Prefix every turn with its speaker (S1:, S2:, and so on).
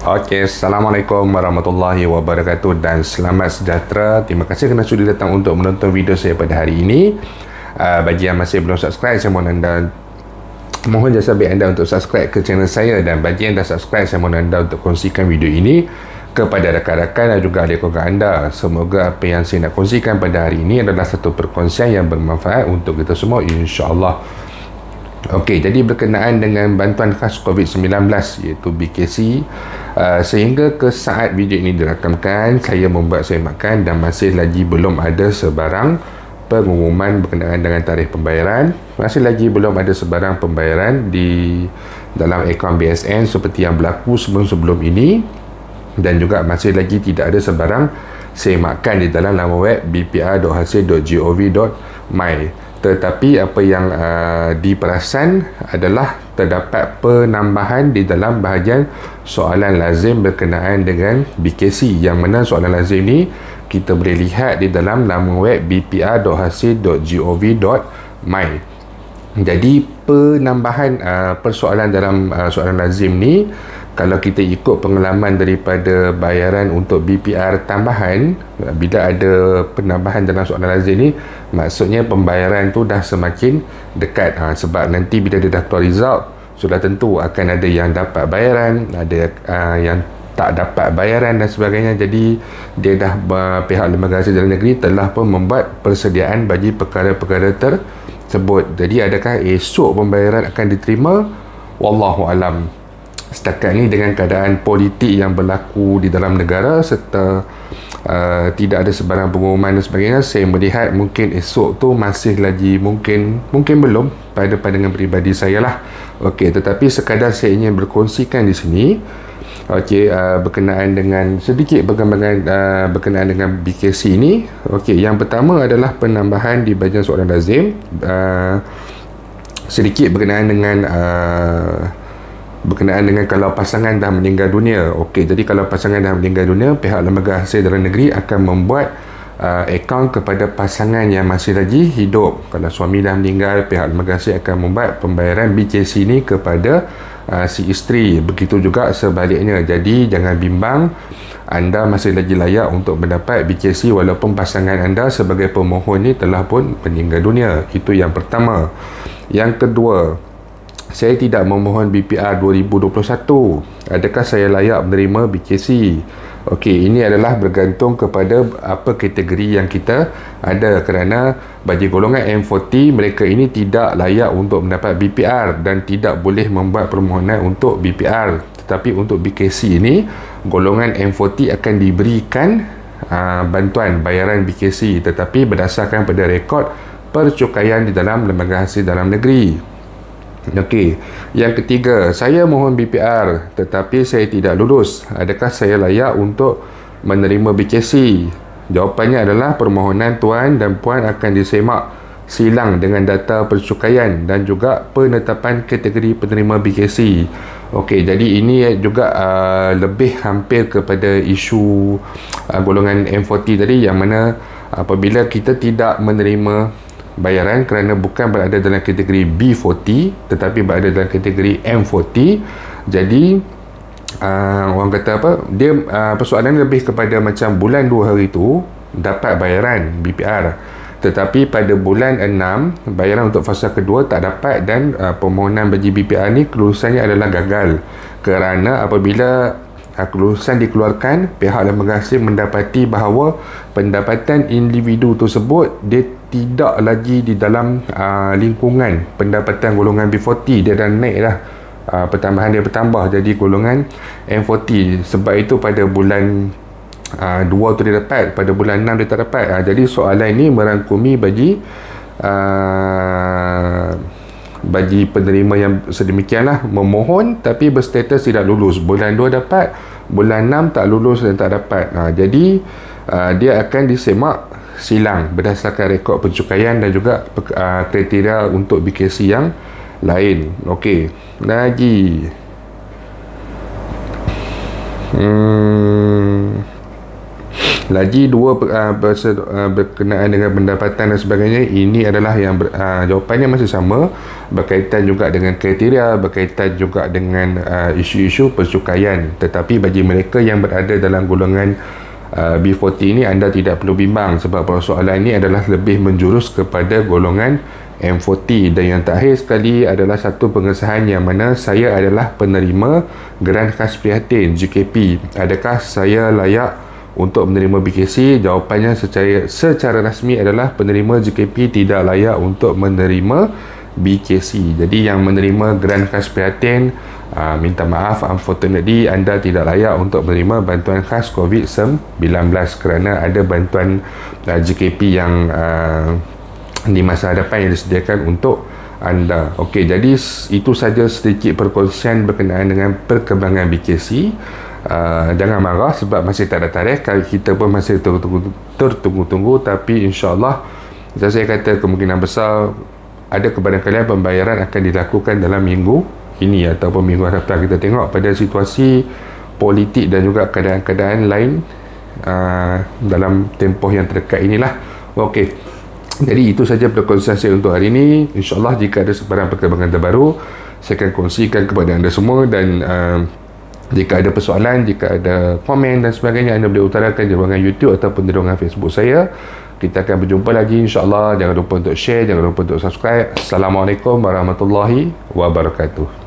S1: Okey, Assalamualaikum warahmatullahi wabarakatuh dan selamat sejahtera. Terima kasih kerana sudi datang untuk menonton video saya pada hari ini. Bagi yang masih belum subscribe, saya mohon jasa baik anda untuk subscribe ke channel saya, dan bagi yang dah subscribe, saya mohon anda untuk kongsikan video ini kepada rakan-rakan dan juga ahli keluarga anda. Semoga apa yang saya nak kongsikan pada hari ini adalah satu perkongsian yang bermanfaat untuk kita semua, insya-Allah. Okey, jadi berkenaan dengan bantuan khas COVID-19 iaitu BKC, sehingga ke saat video ini dirakamkan, saya membuat semakan dan masih lagi belum ada sebarang pengumuman berkenaan dengan tarikh pembayaran. Masih lagi belum ada sebarang pembayaran di dalam akaun BSN seperti yang berlaku sebelum-sebelum ini, dan juga masih lagi tidak ada sebarang semakan di dalam laman web bpr.hasil.gov.my. Tetapi apa yang diperasan adalah terdapat penambahan di dalam bahagian soalan lazim berkenaan dengan BKC, yang mana soalan lazim ni kita boleh lihat di dalam laman web bpr.hasil.gov.my. Jadi penambahan persoalan dalam soalan lazim ni, kalau kita ikut pengalaman daripada bayaran untuk BPR tambahan, bila ada penambahan dalam soalan lazim ni, maksudnya pembayaran tu dah semakin dekat. Sebab nanti bila dia dah keluar result, sudah tentu akan ada yang dapat bayaran, ada yang tak dapat bayaran dan sebagainya. Jadi dia dah, pihak Lembaga Hasil Dalam Negeri telah pun membuat persediaan bagi perkara-perkara tersebut. Jadi adakah esok pembayaran akan diterima? Wallahualam. Setakat ni dengan keadaan politik yang berlaku di dalam negara serta tidak ada sebarang pengumuman dan sebagainya, saya melihat mungkin esok tu masih lagi mungkin belum, pada pandangan peribadi saya lah. Okey, tetapi sekadar saya ingin berkongsikan di sini berkenaan dengan sedikit perkembangan berkenaan dengan BKC ini. Okey, yang pertama adalah penambahan di bahagian soalan lazim, sedikit berkenaan dengan kalau pasangan dah meninggal dunia. Okey, jadi kalau pasangan dah meninggal dunia, pihak Lembaga Hasil Dalam Negeri akan membuat akaun kepada pasangan yang masih lagi hidup. Kalau suami dah meninggal, pihak Lembaga Hasil akan membuat pembayaran BKC ini kepada si isteri. Begitu juga sebaliknya. Jadi jangan bimbang, anda masih lagi layak untuk mendapat BKC walaupun pasangan anda sebagai pemohon ni telah pun meninggal dunia. Itu yang pertama. Yang kedua, saya tidak memohon BPR 2021. Adakah saya layak menerima BKC? Okey, ini adalah bergantung kepada apa kategori yang kita ada, kerana bagi golongan M40, mereka ini tidak layak untuk mendapat BPR dan tidak boleh membuat permohonan untuk BPR. Tetapi untuk BKC ini, golongan M40 akan diberikan bantuan bayaran BKC, tetapi berdasarkan pada rekod percukaian di dalam Lembaga Hasil Dalam Negeri. Okey, yang ketiga, saya mohon BPR tetapi saya tidak lulus. Adakah saya layak untuk menerima BKC? Jawapannya adalah permohonan tuan dan puan akan disemak silang dengan data percukaian dan juga penetapan kategori penerima BKC. Okey, jadi ini juga lebih hampir kepada isu golongan M40 tadi, yang mana apabila kita tidak menerima bayaran kerana bukan berada dalam kategori B40 tetapi berada dalam kategori M40, jadi orang kata apa, dia persoalan lebih kepada macam bulan 2 hari tu dapat bayaran BPR, tetapi pada bulan 6 bayaran untuk fasa kedua tak dapat, dan permohonan bagi BPR ni kelulusannya adalah gagal, kerana apabila kelulusan dikeluarkan, pihak Lembaga Hasil mendapati bahawa pendapatan individu tersebut dia tidak lagi di dalam lingkungan pendapatan golongan B40, dia dah naik dah, pertambahan dia bertambah jadi golongan M40. Sebab itu pada bulan 2 tu dia dapat, pada bulan 6 dia tak dapat. Jadi soalan ini merangkumi bagi penerima yang sedemikianlah, memohon tapi berstatus tidak lulus. Bulan 2 dapat, bulan 6 tak lulus dan tak dapat. Jadi dia akan disemak silang berdasarkan rekod pencukaian dan juga kriteria untuk BKC yang lain. Okey, lagi Lagi dua berkenaan dengan pendapatan dan sebagainya, ini adalah yang jawapannya masih sama, berkaitan juga dengan kriteria, berkaitan juga dengan isu-isu persukaian. Tetapi bagi mereka yang berada dalam golongan B40 ini, anda tidak perlu bimbang sebab persoalan ini adalah lebih menjurus kepada golongan M40. Dan yang terakhir sekali adalah satu pengesahan yang mana saya adalah penerima Geran Khas Prihatin GKP. Adakah saya layak untuk menerima BKC? Jawapannya secara rasmi adalah penerima GKP tidak layak untuk menerima BKC. Jadi yang menerima Geran Khas Prihatin, minta maaf, unfortunately anda tidak layak untuk menerima bantuan khas COVID-19 kerana ada bantuan GKP yang di masa hadapan yang disediakan untuk anda. Okey, jadi itu saja sedikit perkongsian berkenaan dengan perkembangan BKC. Jangan marah sebab masih tak ada tarikh, kita pun masih tertunggu-tunggu, tapi insyaAllah saya kata kemungkinan besar ada kepada kalian pembayaran akan dilakukan dalam minggu ini ataupun minggu hadapan. Kita tengok pada situasi politik dan juga keadaan-keadaan lain dalam tempoh yang terdekat inilah. Okey, jadi itu saja perkongsian saya untuk hari ini. InsyaAllah jika ada sebarang perkembangan terbaru, saya akan kongsikan kepada anda semua. Dan jika ada persoalan, jika ada komen dan sebagainya, anda boleh utarakan di ruangan YouTube ataupun di ruangan Facebook saya. Kita akan berjumpa lagi insyaAllah. Jangan lupa untuk share, jangan lupa untuk subscribe. Assalamualaikum warahmatullahi wabarakatuh.